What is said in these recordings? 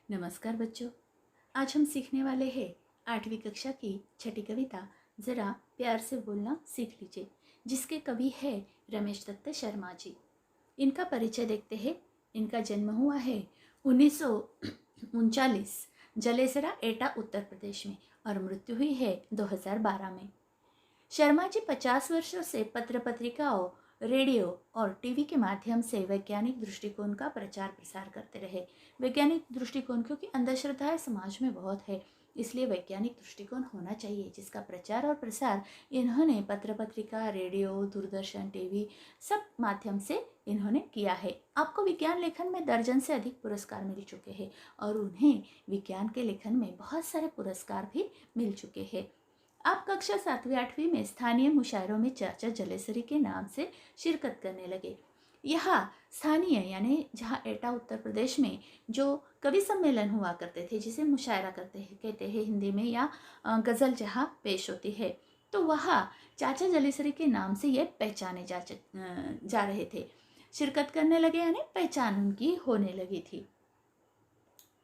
नमस्कार बच्चों। आज हम सीखने वाले हैं 8वीं कक्षा की छठी कविता ज़रा प्यार से बोलना सीख लीजिए, जिसके कवि है रमेश दत्त शर्मा जी। इनका परिचय देखते हैं। इनका जन्म हुआ है 1939 जलेसरा एटा उत्तर प्रदेश में और मृत्यु हुई है 2012 में। शर्मा जी 50 वर्षों से पत्र पत्रिकाओं, रेडियो और टीवी के माध्यम से वैज्ञानिक दृष्टिकोण का प्रचार प्रसार करते रहे। वैज्ञानिक दृष्टिकोण, क्योंकि अंधश्रद्धाएं समाज में बहुत है, इसलिए वैज्ञानिक दृष्टिकोण होना चाहिए, जिसका प्रचार और प्रसार इन्होंने पत्र पत्रिका, रेडियो, दूरदर्शन, टीवी सब माध्यम से इन्होंने किया है। आपको विज्ञान लेखन में दर्जन से अधिक पुरस्कार मिल चुके हैं और उन्हें विज्ञान के लेखन में बहुत सारे पुरस्कार भी मिल चुके हैं। आप कक्षा 7वीं 8वीं में स्थानीय मुशायरों में चाचा जलेसरी के नाम से शिरकत करने लगे। यहाँ स्थानीय यानी जहाँ एटा उत्तर प्रदेश में जो कवि सम्मेलन हुआ करते थे, जिसे मुशायरा कहते हैं हिंदी में, या गज़ल जहाँ पेश होती है, तो वहाँ चाचा जलेसरी के नाम से ये पहचाने जा रहे थे, शिरकत करने लगे, यानी पहचान उनकी होने लगी थी।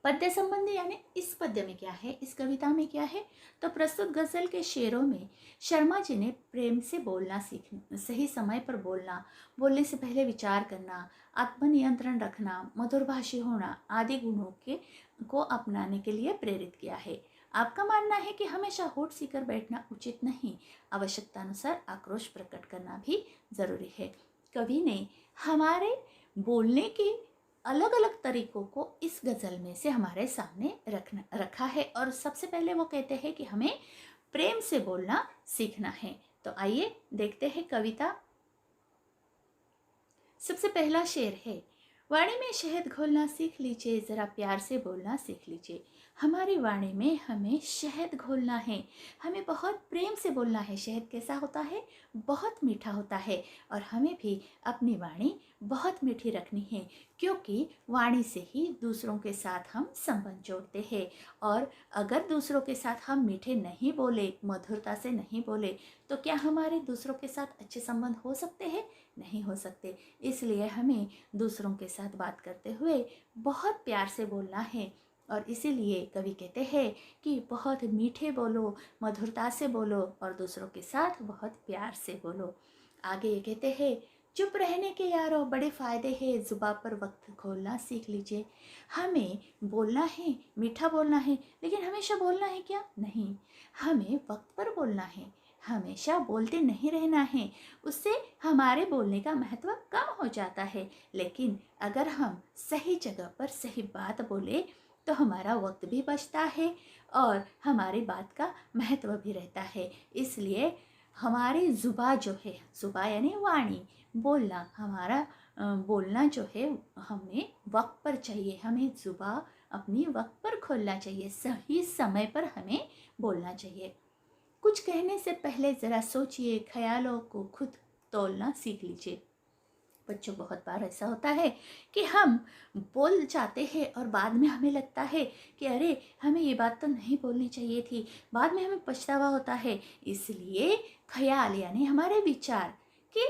पद्य संबंधी यानी इस पद्य में क्या है, इस कविता में क्या है, तो प्रस्तुत गजल के शेरों में शर्मा जी ने प्रेम से बोलना सीखना, सही समय पर बोलना, बोलने से पहले विचार करना, आत्मनियंत्रण रखना, मधुरभाषी होना आदि गुणों को अपनाने के लिए प्रेरित किया है। आपका मानना है कि हमेशा होठ सीकर बैठना उचित नहीं, आवश्यकतानुसार आक्रोश प्रकट करना भी जरूरी है। कवि ने हमारे बोलने के अलग अलग तरीकों को इस गज़ल में से हमारे सामने रखा है, और सबसे पहले वो कहते हैं कि हमें प्रेम से बोलना सीखना है। तो आइए देखते हैं कविता। सबसे पहला शेर है, वाणी में शहद घोलना सीख लीजिए, ज़रा प्यार से बोलना सीख लीजिए। हमारी वाणी में हमें शहद घोलना है, हमें बहुत प्रेम से बोलना है। शहद कैसा होता है? बहुत मीठा होता है। और हमें भी अपनी वाणी बहुत मीठी रखनी है, क्योंकि वाणी से ही दूसरों के साथ हम संबंध जोड़ते हैं। और अगर दूसरों के साथ हम मीठे नहीं बोले, मधुरता से नहीं बोले, तो क्या हमारे दूसरों के साथ अच्छे संबंध हो सकते हैं? नहीं हो सकते। इसलिए हमें दूसरों के साथ बात करते हुए बहुत प्यार से बोलना है। और इसीलिए कवि कहते हैं कि बहुत मीठे बोलो, मधुरता से बोलो और दूसरों के साथ बहुत प्यार से बोलो। आगे ये कहते हैं, चुप रहने के यारों बड़े फ़ायदे हैं, जुबान पर वक्त खोलना सीख लीजिए। हमें बोलना है, मीठा बोलना है, लेकिन हमेशा बोलना है क्या? नहीं, हमें वक्त पर बोलना है, हमेशा बोलते नहीं रहना है। उससे हमारे बोलने का महत्व कम हो जाता है। लेकिन अगर हम सही जगह पर सही बात बोले तो हमारा वक्त भी बचता है और हमारी बात का महत्व भी रहता है। इसलिए हमारी जुबा जो है, जुबा यानी वाणी, बोलना, हमारा बोलना जो है हमें वक्त पर चाहिए। हमें जुबा अपनी वक्त पर खोलना चाहिए, सही समय पर हमें बोलना चाहिए। कुछ कहने से पहले ज़रा सोचिए, ख्यालों को खुद तोलना सीख लीजिए। बच्चों, बहुत बार ऐसा होता है कि हम बोल जाते हैं और बाद में हमें लगता है कि अरे, हमें ये बात तो नहीं बोलनी चाहिए थी। बाद में हमें पछतावा होता है। इसलिए ख्याल यानी हमारे विचार कि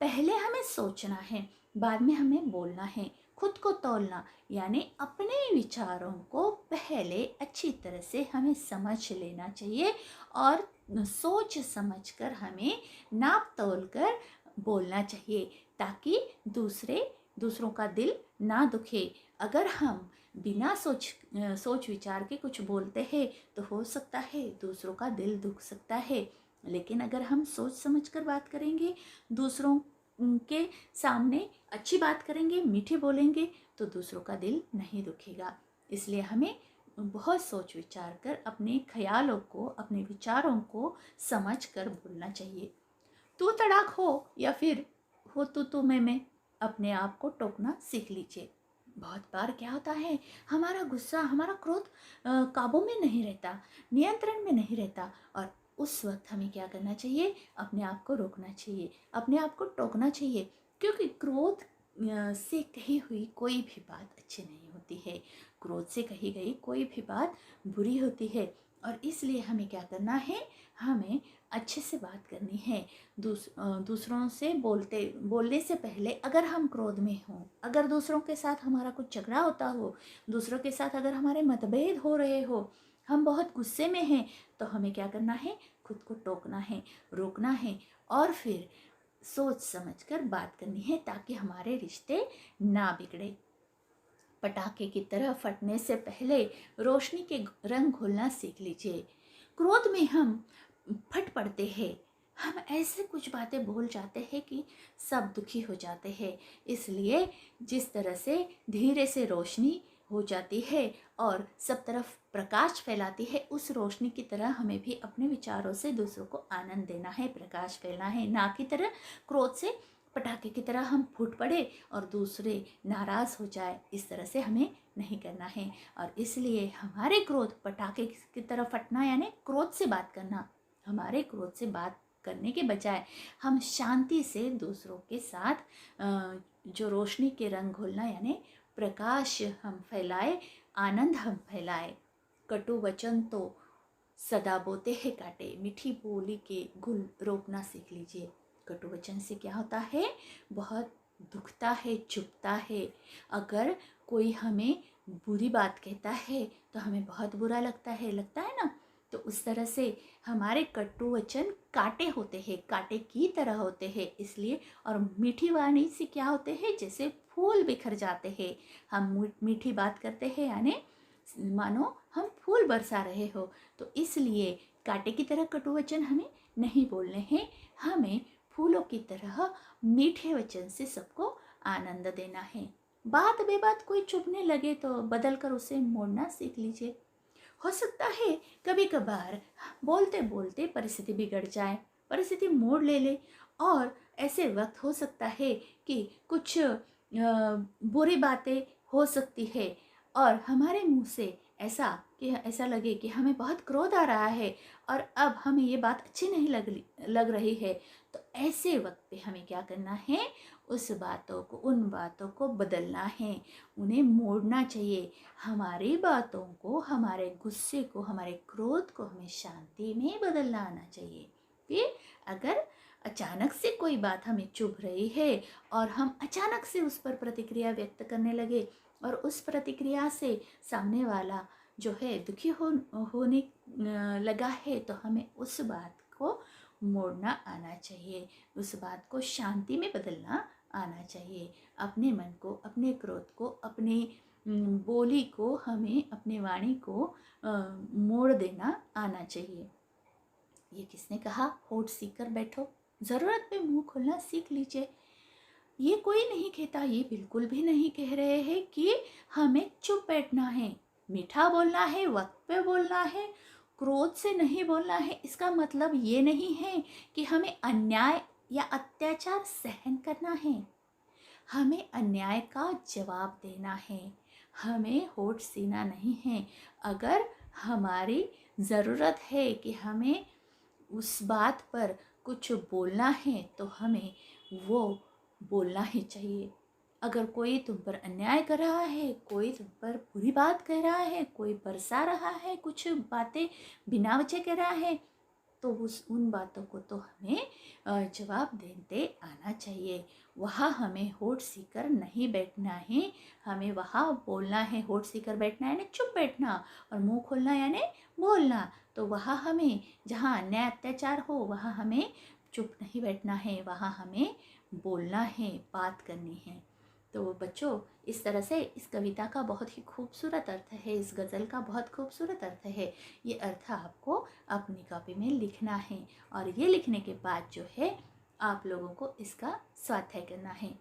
पहले हमें सोचना है, बाद में हमें बोलना है। खुद को तौलना यानी अपने विचारों को पहले अच्छी तरह से हमें समझ लेना चाहिए और सोच समझकर हमें नाप तोल कर बोलना चाहिए, ताकि दूसरों का दिल ना दुखे। अगर हम बिना सोच विचार के कुछ बोलते हैं तो हो सकता है दूसरों का दिल दुख सकता है। लेकिन अगर हम सोच समझकर बात करेंगे, दूसरों के सामने अच्छी बात करेंगे, मीठे बोलेंगे, तो दूसरों का दिल नहीं दुखेगा। इसलिए हमें बहुत सोच विचार कर अपने ख्यालों को, अपने विचारों को समझ कर बोलना चाहिए। तू तड़ाक हो या फिर हो तू मैं, अपने आप को टोकना सीख लीजिए। बहुत बार क्या होता है, हमारा गुस्सा, हमारा क्रोध काबू में नहीं रहता, नियंत्रण में नहीं रहता, और उस वक्त हमें क्या करना चाहिए? अपने आप को रोकना चाहिए, अपने आप को टोकना चाहिए, क्योंकि क्रोध से कही हुई कोई भी बात अच्छी नहीं होती है। क्रोध से कही गई कोई भी बात बुरी होती है। और इसलिए हमें क्या करना है, हमें अच्छे से बात करनी है। दूसरों से बोलने से पहले अगर हम क्रोध में हों, अगर दूसरों के साथ हमारा कुछ झगड़ा होता हो, दूसरों के साथ अगर हमारे मतभेद हो रहे हो, हम बहुत गुस्से में हैं, तो हमें क्या करना है, खुद को टोकना है, रोकना है और फिर सोच समझकर बात करनी है ताकि हमारे रिश्ते ना बिगड़े। पटाखे की तरह फटने से पहले रोशनी के रंग घोलना सीख लीजिए। क्रोध में हम फट पड़ते हैं, हम ऐसे कुछ बातें बोल जाते हैं कि सब दुखी हो जाते हैं। इसलिए जिस तरह से धीरे से रोशनी हो जाती है और सब तरफ प्रकाश फैलाती है, उस रोशनी की तरह हमें भी अपने विचारों से दूसरों को आनंद देना है, प्रकाश फैलाना है। ना की तरह क्रोध से पटाखे की तरह हम फूट पड़े और दूसरे नाराज़ हो जाए, इस तरह से हमें नहीं करना है। और इसलिए हमारे क्रोध पटाखे की तरह फटना यानी क्रोध से बात करना, हमारे क्रोध से बात करने के बजाय हम शांति से दूसरों के साथ जो रोशनी के रंग घोलना यानी प्रकाश हम फैलाए, आनंद हम फैलाए। कटु वचन तो सदा बोते हैं काटे, मीठी बोली के गुल रोपना सीख लीजिए। कटु वचन से क्या होता है, बहुत दुखता है, चुभता है। अगर कोई हमें बुरी बात कहता है तो हमें बहुत बुरा लगता है ना। तो उस तरह से हमारे कटु वचन कांटे होते हैं, कांटे की तरह होते हैं इसलिए। और मीठी वाणी से क्या होते हैं, जैसे फूल बिखर जाते हैं। हम मीठी बात करते हैं यानी मानो हम फूल बरसा रहे हो। तो इसलिए कांटे की तरह कटु वचन हमें नहीं बोलने हैं, हमें फूलों की तरह मीठे वचन से सबको आनंद देना है। बात बेबात कोई चुभने लगे तो बदल कर उसे मोड़ना सीख लीजिए। हो सकता है कभी कभार बोलते बोलते परिस्थिति बिगड़ जाए, परिस्थिति मोड़ ले और ऐसे वक्त हो सकता है कि कुछ बुरी बातें हो सकती है और हमारे मुंह से ऐसा लगे कि हमें बहुत क्रोध आ रहा है और अब हमें ये बात अच्छी नहीं लग रही है। तो ऐसे वक्त पे हमें क्या करना है, उन बातों को बदलना है, उन्हें मोड़ना चाहिए। हमारी बातों को, हमारे गुस्से को, हमारे क्रोध को हमें शांति में बदलना आना चाहिए। फिर अगर अचानक से कोई बात हमें चुभ रही है और हम अचानक से उस पर प्रतिक्रिया व्यक्त करने लगे और उस प्रतिक्रिया से सामने वाला जो है दुखी होने लगा है, तो हमें उस बात को मोड़ना आना चाहिए, उस बात को शांति में बदलना आना चाहिए। अपने मन को, अपने क्रोध को, अपने बोली को, हमें अपनी वाणी को मोड़ देना आना चाहिए। ये किसने कहा, होठ सीख कर बैठो, ज़रूरत पे मुंह खोलना सीख लीजिए। ये कोई नहीं कहता, ये बिल्कुल भी नहीं कह रहे हैं कि हमें चुप बैठना है, मीठा बोलना है, वक्त पे बोलना है, क्रोध से नहीं बोलना है। इसका मतलब ये नहीं है कि हमें अन्याय या अत्याचार सहन करना है, हमें अन्याय का जवाब देना है, हमें होठ सीना नहीं है। अगर हमारी ज़रूरत है कि हमें उस बात पर कुछ बोलना है तो हमें वो बोलना ही चाहिए। अगर कोई तुम पर अन्याय कर रहा है, कोई तुम पर बुरी बात कह रहा है, कोई बरसा रहा है, कुछ बातें बिना वजह कह रहा है, तो उन बातों को तो हमें जवाब देते आना चाहिए। वहाँ हमें होठ सीकर नहीं बैठना है, हमें वहाँ बोलना है। होठ सीकर बैठना यानी चुप बैठना और मुंह खोलना यानी बोलना। तो वहाँ हमें, जहाँ अन्याय अत्याचार हो वहाँ हमें चुप नहीं बैठना है, वहाँ हमें बोलना है, बात करनी है। तो बच्चों, इस तरह से इस कविता का बहुत ही खूबसूरत अर्थ है, इस गज़ल का बहुत खूबसूरत अर्थ है। ये अर्थ आपको अपनी कॉपी में लिखना है और ये लिखने के बाद जो है आप लोगों को इसका स्वाध्याय करना है।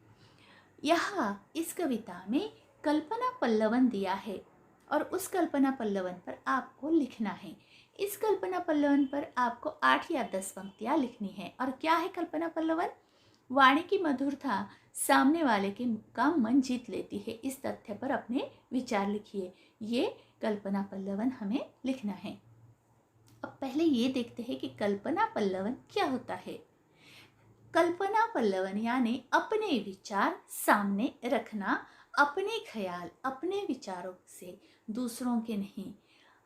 यहाँ इस कविता में कल्पना पल्लवन दिया है और उस कल्पना पल्लवन पर आपको लिखना है। इस कल्पना पल्लवन पर आपको 8 या 10 पंक्तियाँ लिखनी है। और क्या है कल्पना पल्लवन? वाणी की मधुरता सामने वाले का मन जीत लेती है। इस तथ्य पर अपने विचार लिखिए। ये कल्पना पल्लवन हमें लिखना है। अब पहले ये देखते हैं कि कल्पना पल्लवन क्या होता है। कल्पना पल्लवन यानी अपने विचार सामने रखना, अपने ख्याल, अपने विचारों से, दूसरों के नहीं।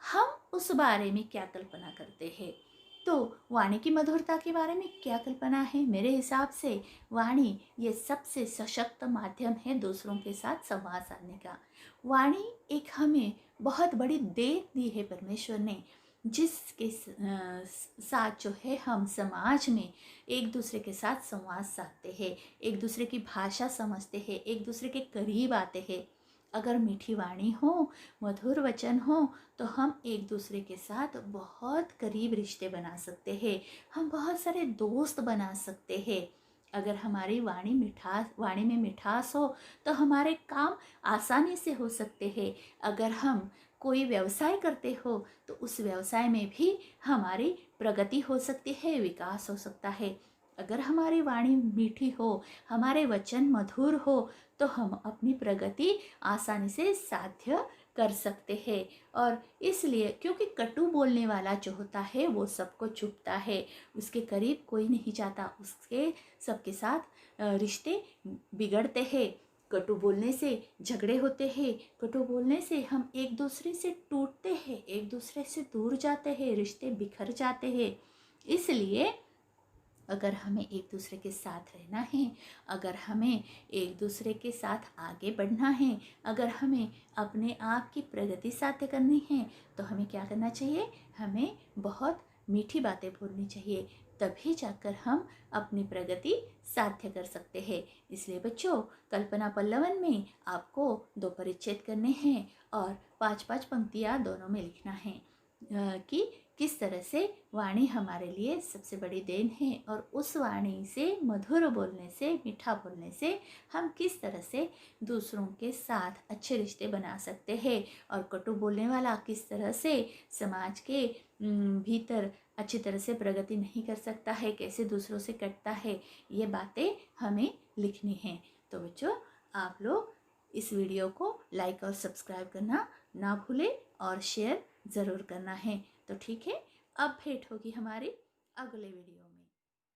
हम उस बारे में क्या कल्पना करते हैं। तो वाणी की मधुरता के बारे में क्या कल्पना है? मेरे हिसाब से वाणी ये सबसे सशक्त माध्यम है दूसरों के साथ संवाद साधने का। वाणी एक हमें बहुत बड़ी देन दी है परमेश्वर ने, जिसके साथ जो है हम समाज में एक दूसरे के साथ संवाद साधते हैं, एक दूसरे की भाषा समझते हैं, एक दूसरे के करीब आते हैं। अगर मीठी वाणी हो, मधुर वचन हो, तो हम एक दूसरे के साथ बहुत करीब रिश्ते बना सकते हैं, हम बहुत सारे दोस्त बना सकते हैं। अगर हमारी वाणी में मिठास हो तो हमारे काम आसानी से हो सकते हैं। अगर हम कोई व्यवसाय करते हो तो उस व्यवसाय में भी हमारी प्रगति हो सकती है, विकास हो सकता है। अगर हमारी वाणी मीठी हो, हमारे वचन मधुर हो, तो हम अपनी प्रगति आसानी से साध्य कर सकते हैं। और इसलिए क्योंकि कटु बोलने वाला जो होता है वो सबको चुभता है, उसके करीब कोई नहीं जाता, उसके सबके साथ रिश्ते बिगड़ते हैं। कटु बोलने से झगड़े होते हैं, कटु बोलने से हम एक दूसरे से टूटते हैं, एक दूसरे से दूर जाते हैं, रिश्ते बिखर जाते हैं। इसलिए अगर हमें एक दूसरे के साथ रहना है, अगर हमें एक दूसरे के साथ आगे बढ़ना है, अगर हमें अपने आप की प्रगति साध्य करनी है, तो हमें क्या करना चाहिए? हमें बहुत मीठी बातें बोलनी चाहिए, तभी जाकर हम अपनी प्रगति साध्य कर सकते हैं। इसलिए बच्चों, कल्पना पल्लवन में आपको 2 परिच्छेद करने हैं और 5-5 पंक्तियाँ दोनों में लिखना है कि किस तरह से वाणी हमारे लिए सबसे बड़ी देन है, और उस वाणी से, मधुर बोलने से, मीठा बोलने से हम किस तरह से दूसरों के साथ अच्छे रिश्ते बना सकते हैं, और कटु बोलने वाला किस तरह से समाज के भीतर अच्छी तरह से प्रगति नहीं कर सकता है, कैसे दूसरों से कटता है, ये बातें हमें लिखनी हैं। तो बच्चों, आप लोग इस वीडियो को लाइक और सब्सक्राइब करना ना भूलें और शेयर ज़रूर करना है। तो ठीक है, अब भेंट होगी हमारी अगले वीडियो में।